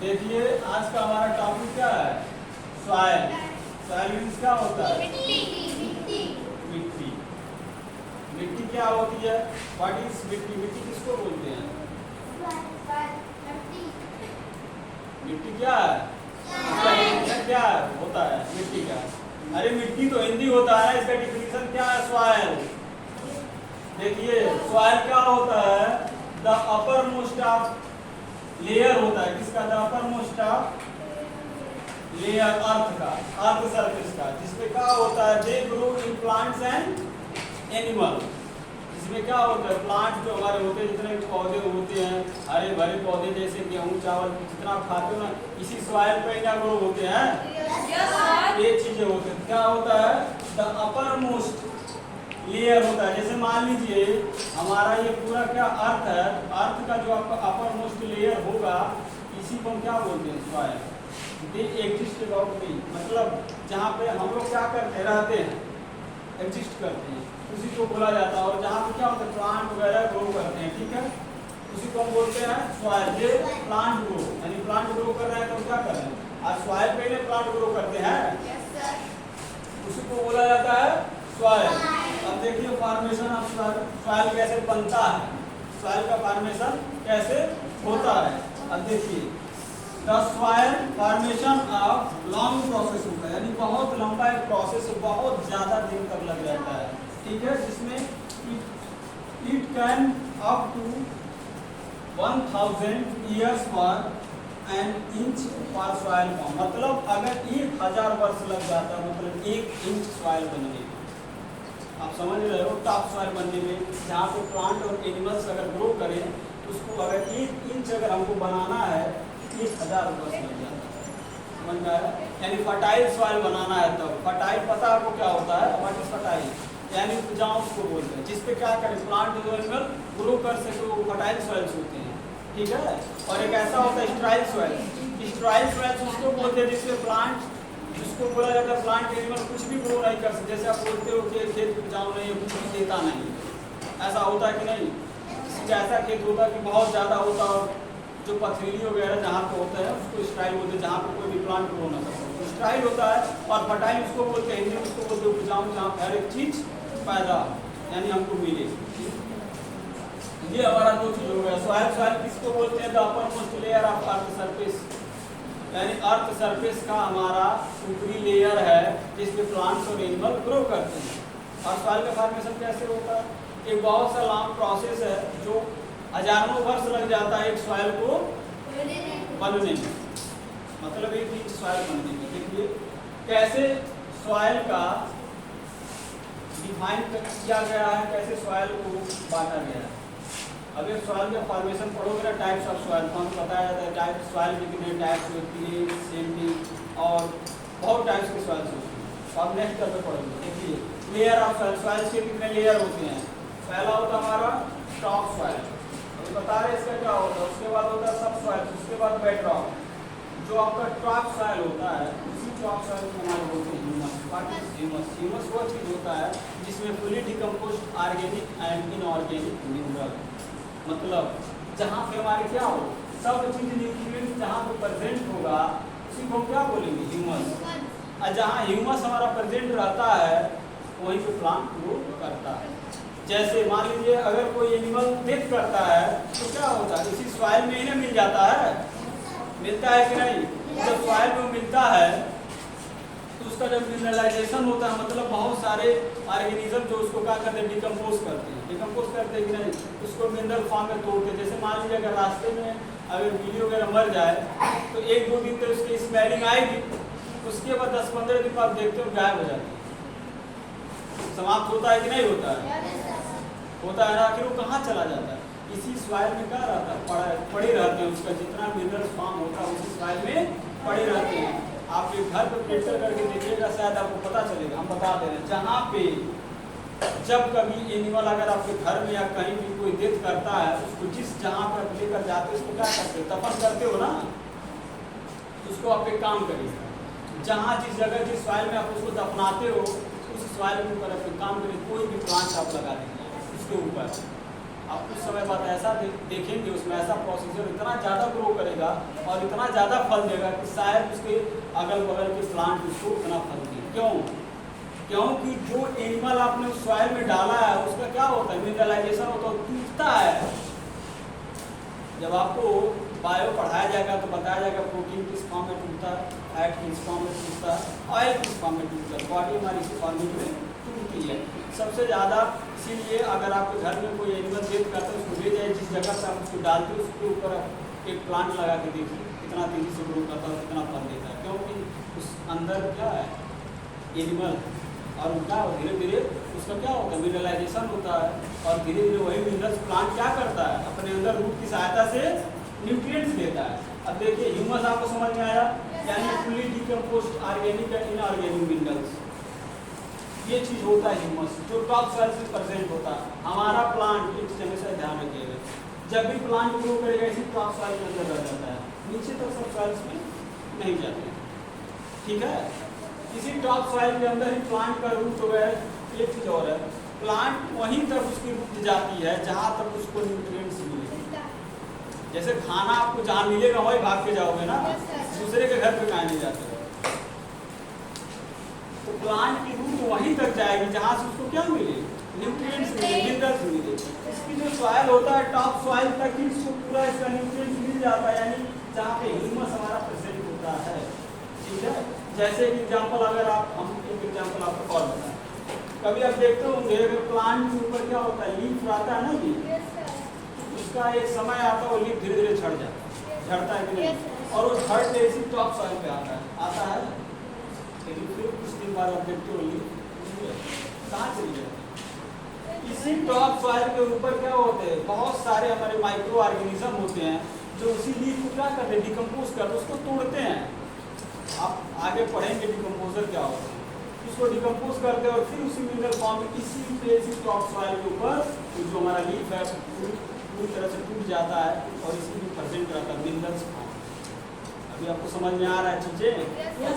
देखिए आज का हमारा टॉपिक क्या है? सॉइल। सॉइल मीन्स क्या होता है? मिट्टी। मिट्टी। मिट्टी क्या होती है? व्हाट इज मिट्टी? मिट्टी किसको बोलते हैं? मिट्टी क्या है? इसका डिफिनेशन क्या होता है मिट्टी का? अरे मिट्टी तो हिंदी होता है, इसका डिफिनेशन क्या है? सॉइल। देखिए सॉइल क्या होता है? The uppermost of layer होता है। किसका? The uppermost of layer, earth का, अर्थ सरफेस का, जिसमें क्या होता है? They grow in plants and animal. इसमें क्या होता है? प्लांट जो हमारे होते हैं, जितने भी पौधे होते हैं, हरे भरे पौधे जैसे गेहूं चावल जितना आप खाते हो ना, इसी सॉइल पे क्या ग्रो होते हैं? ये चीजें होते हैं। क्या होता है? द अपर मोस्ट लेयर होता है। जैसे मान लीजिए हमारा ये पूरा क्या अर्थ है, अर्थ का जो आपका अपर मोस्ट लेयर होगा, इसी को हम क्या बोलते हैं? Soil. They exist about me, मतलब जहाँ पे हम लोग क्या करते रहते हैं, एग्जिस्ट करते हैं, उसी को बोला जाता है। और जहाँ पे क्या होता है? प्लांट वगैरह ग्रो करते हैं, ठीक है, उसी को हम बोलते हैं सॉइल। ये प्लांट ग्रो, यानी प्लांट ग्रो कर रहे हैं तो क्या कर रहे हैं? आज सॉइल पे ही प्लांट ग्रो करते हैं, उसी को बोला जाता है सॉइल। अब देखिए फॉर्मेशन ऑफ सॉइल, सॉइल कैसे बनता है, सॉइल का फॉर्मेशन कैसे होता है। अब देखिए the soil formation of long process होता है, यानी बहुत लंबा एक प्रोसेस, बहुत ज़्यादा दिन तक लग जाता है, ठीक है, जिसमें it can up to 1000 years for an inch for soil form. मतलब अगर 1000 वर्ष लग जाता है, मतलब 1 इंच सॉइल बनने में, आप समझ रहे हो, टॉप सॉइल बनने में, जहाँ पे प्लांट और एनिमल्स अगर ग्रो करें, उसको अगर 1 इंच अगर हमको बनाना है, 1000 वर्ष लग जाता है, समझ में आया? यानी फर्टाइल सॉइल बनाना है तब। फर्टाइल पता है आपको क्या होता है? What is fertile? यानी उपजाऊ उसको बोलते हैं, जिसपे क्या करें प्लांट और एनिमल ग्रो कर सके, वो फर्टाइल सॉइल्स होते हैं, ठीक है। और एक ऐसा होता है स्टेराइल सॉइल। स्टेराइल सॉइल्स उसको बोलते हैं जिसमें प्लांट, जिसको बोला जाता है प्लांट एनिमल कुछ भी ग्रो नहीं कर सकते। जैसे आप बोलते हो कि खेत उपजाऊ नहीं है, कुछ भी देता नहीं, ऐसा होता है कि नहीं? ऐसा खेत होता है कि बहुत ज़्यादा होता है, और जो पथरीली वगैरह जहाँ पे होता है उसको स्ट्राइल बोलते हैं, जहाँ पे कोई भी प्लांट ग्रो ना कर सकते, स्ट्राइल होता है। और फर्टाइल उसको बोलते हैं, हिंदी में उसको बोलते हैं उपजाऊ, जहाँ हर एक चीज पैदा यानी हमको मिले। ये हमारा 2 चीज हो गया। सॉइल, सॉइल किसको बोलते हैं? The upper most layer of earth surface, यानी अर्थ सरफेस का हमारा ऊपरी लेयर है, जिसमें प्लांट्स और एनिमल ग्रो करते हैं। और सॉइल का फॉर्मेशन कैसे होता है? एक बहुत सा लॉन्ग प्रोसेस है, जो हजारों वर्ष लग जाता है एक सॉइल को बनने में, मतलब 1 इंच सॉइल बनने में। देखिए कैसे सॉइल का डिफाइन किया गया है, कैसे सॉइल को बांटा गया है। अब एक सॉइल का फॉर्मेशन पढ़ोगे ना, टाइप्स ऑफ सॉइल, तो हमको बताया जाता है टाइप सॉइल के कितने टाइप्स होती है, सैंडी और बहुत टाइप्स के सॉइल्स होती हैं। तो आप नेक्स्ट करके पढ़ोगे। देखिए लेयर ऑफ सॉइल, सॉइल्स के कितने लेयर होते हैं? पहला होता है हमारा टॉप सॉइल, बता रहे इसका क्या होता है। उसके बाद होता है सब सॉइल, उसके बाद बेडरॉक। जो आपका टॉप सॉइल होता है, उसी टॉप सॉइल को हमारे बोलते हैं humus. What is humus? Humus वो चीज होता है जिसमें fully decomposed organic and inorganic mineral, मतलब जहाँ पे हमारे क्या हो, सब चीज न्यूट्रिएंट जहाँ पे प्रेजेंट होगा, उसी को हम क्या बोलेंगे? ह्यूमस। और जहाँ ह्यूमस हमारा प्रेजेंट रहता है, वहीं पे प्लांट ग्रो करता है। जैसे मान लीजिए अगर कोई एनिमल डेथ करता है, तो क्या होता है? इसी सॉइल में ही ना मिल जाता है, मिलता है कि नहीं? जब सॉइल में मिलता है तो उसका जब मिनरलाइजेशन होता है, मतलब बहुत सारे ऑर्गेनिज्म जो उसको क्या करते हैं? डिकम्पोज करते हैं। डिकम्पोज करते हैं कि नहीं? उसको मिनरल फॉर्म में तोड़ते हैं। जैसे मान लीजिए अगर रास्ते में अगर बिल्ली वगैरह मर जाए, तो 1-2 दिन तक उसकी स्मेलिंग आएगी, उसके बाद 10-15 दिन बाद देखते हो गायब हो जाती है, समाप्त होता है कि नहीं होता है? होता है ना। आखिर वो कहाँ चला जाता है? इसी सॉइल में क्या रहता है? पड़े रहते हैं। उसका जितना मिनरल फॉर्म होता है उसी सॉइल में पड़े रहते हैं। आप एक घर पर फिल्टर करके देखिएगा, शायद आपको पता चलेगा, हम बता दे रहे हैं। जहाँ पे जब कभी एनिमल अगर आपके घर में या कहीं भी कोई डेथ करता है, उसको जिस जहाँ पर आप लेकर जाते हो उसको क्या करते हो? दफन करते हो ना। उसको आप एक काम करिए, जहाँ जिस जगह जिस सॉइल में आप उसको दफनाते हो, उस सॉइल के ऊपर आप काम करिए, कोई भी प्लांट आप लगा देंगे उसके ऊपर। आप कुछ समय बाद ऐसा देखेंगे उसमें ऐसा प्रोसीजर इतना ज़्यादा ग्रो करेगा और इतना ज़्यादा फल देगा कि शायद उसके अगल बगल के प्लांट उसको उतना फल दें। क्यों? क्योंकि जो एनिमल आपने सॉइल में डाला है उसका क्या होता है, मिनरलाइजेशन होता है, टूटता है। जब आपको बायो पढ़ाया जाएगा तो बताया जाएगा प्रोटीन किस फॉर्म में टूटता है, फैट किस फॉर्म में टूटता है, ऑयल किस फॉर्म में टूटता है। बॉडी हमारी इसी फॉर्मेट में टूटती है सबसे ज़्यादा। इसीलिए अगर आपके घर में कोई एनिमल डेथ करता है उसको ले जाए, जिस जगह से आप उसको डालते हो उसके ऊपर एक प्लांट लगा के देखिए कितना तेज़ी से ग्रो करता है, कितना फल देता है। क्योंकि उस अंदर क्या है एनिमल, और उनका धीरे धीरे उसका क्या होता है मिनरलाइजेशन होता है, और धीरे धीरे वही मिनरल्स प्लांट क्या करता है अपने अंदर रूट की सहायता से न्यूट्रिएंट्स देता है। अब देखिए ह्यूमस आपको समझ में आया, यानी fully decomposed organic and inorganic minerals, ये चीज होता है ह्यूमस जो टॉप सॉइल में प्रेजेंट होता है। हमारा प्लांट एक चीज हमेशा ध्यान रखिएगा, जब भी प्लांट ग्रो करेगा इसी टॉप सॉइल के अंदर रह जाता है, नीचे तक सब सॉइल्स में नहीं जाते। ठीक है, इसी टॉप सॉइल के अंदर ही प्लांट का रूट हो गया। एक चीज और है, प्लांट वहीं तक उसकी रूट जाती है जहाँ तक उसको न्यूट्रिएंट्स मिले। जैसे खाना आपको जहाँ मिलेगा वही भाग के जाओगे ना, दूसरे के घर पे कहाँ नहीं जाते हो। तो प्लांट की रूट वहीं तक जाएगी जहाँ से उसको क्या मिले, न्यूट्रिएंट्स मिले, मिनरल्स मिले। इसकी जो सॉइल होता है टॉप सॉइल तक ही इसको पूरा इसका न्यूट्रिएंट्स मिल जाता है, यानी जहाँ पे ह्यूमस हमारा प्रेजेंट होता है। ठीक है, जैसे कि एग्जाम्पल अगर आप हम एक एग्जाम्पल आपको और बताएं, कभी आप देखते होंगे अगर प्लांट के ऊपर क्या होता है लीफ आता है ना जी, उसका एक समय आता है वो लीफ धीरे धीरे झड़ जाता है, झड़ता है कि नहीं, और वो झड़ के इसी टॉप सॉइल पे आता है लेकिन फिर कुछ दिन बाद आप देखते हो लीफ कहाँ चली जाती। इसी टॉप सॉइल के ऊपर क्या होते हैं बहुत सारे हमारे माइक्रो ऑर्गेनिज्म होते हैं जो उसी लीफ को क्या करते हैं डिकम्पोज करते, उसको तोड़ते हैं। आप आगे पढ़ेंगे डिकम्पोजर क्या होता है, उसको डिकम्पोज करते हैं और फिर उसी मिनरल फॉर्म में इसी टॉप सॉइल के ऊपर जो हमारा लीफ है पूरी तरह से टूट जाता है और इसी में प्रेजेंट रहता है मिनरल्स फॉर्म। अभी आपको समझ में आ रहा है चीजें,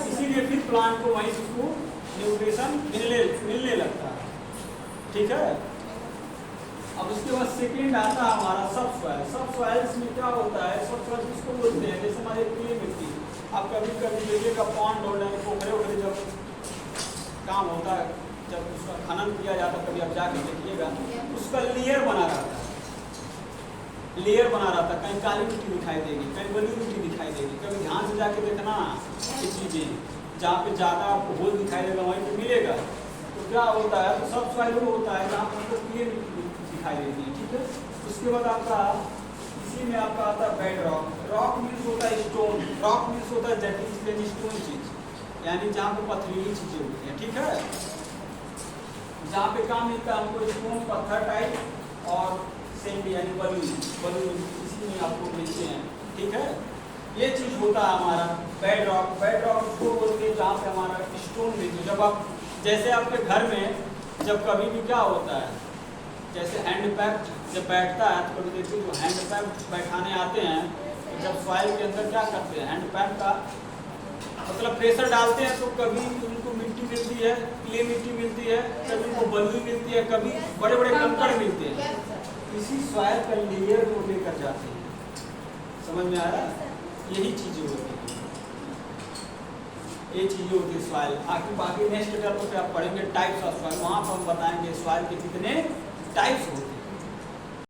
इसीलिए फिर प्लांट को वहीं उसको न्यूट्रिशन मिलने लगता है। ठीक है, अब उसके बाद सेकेंड आता है हमारा सब सॉइल। सब सॉइल्स में क्या होता है, सब सॉइल किसको बोलते हैं, जैसे हमारे पीली मिट्टी, आप कभी कभी देखिएगा पॉन्ड और पोखरे वगैरह जब काम होता है, जब उसका खनन किया जाता है, कभी आप जाके देखिएगा उसका लेयर बना रहता है, लेयर बना रहता है। कहीं काली मिट्टी दिखाई देगी, कहीं बलू मिट्टी दिखाई देगी। कभी ध्यान से जाके देखना ये चीज़ें, जहाँ पे ज़्यादा आपको होल दिखाई देगा वहीं पे मिलेगा। तो क्या होता है, तो सब सॉइल वो होता है जहाँ पर आपको क्लियर मिट्टी दिखाई देती है। ठीक है, उसके बाद आपका इसी में आपका आता है बेड रॉक। रॉक मीन्स होता है स्टोन, रॉक मीन्स होता है जटिल स्टोन चीज, यानी जहाँ पे पथरीली चीजें होती हैं। ठीक है, जहाँ पे काम मिलता है हमको स्टोन पत्थर टाइप और सेंड यानी बलून इसी में आपको मिलते हैं। ठीक है, ये चीज होता है हमारा बेड रॉक। बेड रॉक उसको बोलते हैं जहाँ पे हमारा स्टोन मिलते हैं। जब आप जैसे आपके घर में जब कभी भी क्या होता है, जैसे हैंड पैप जब बैठता है तो कभी देखिए जो हैंड पैप बैठाने आते हैं तो जब सॉइल के अंदर क्या करते हैं हैंड पैप का मतलब प्रेशर डालते हैं, तो कभी उनको मिट्टी मिलती है, क्ले मिट्टी मिलती है, कभी उनको बलुई मिलती है, कभी बड़े बड़े कंकड़ मिलते हैं। इसी सॉइल का लेयर को लेकर जाते हैं। समझ में आ रहा है, यही चीजें होती हैं, ये चीजें होती है सॉइल। बाकी नेक्स्ट टर्म पे आप पढ़ेंगे टाइप्स ऑफ सॉइल, वहाँ पर हम बताएंगे सॉइल के कितने टाइप्स होते हैं।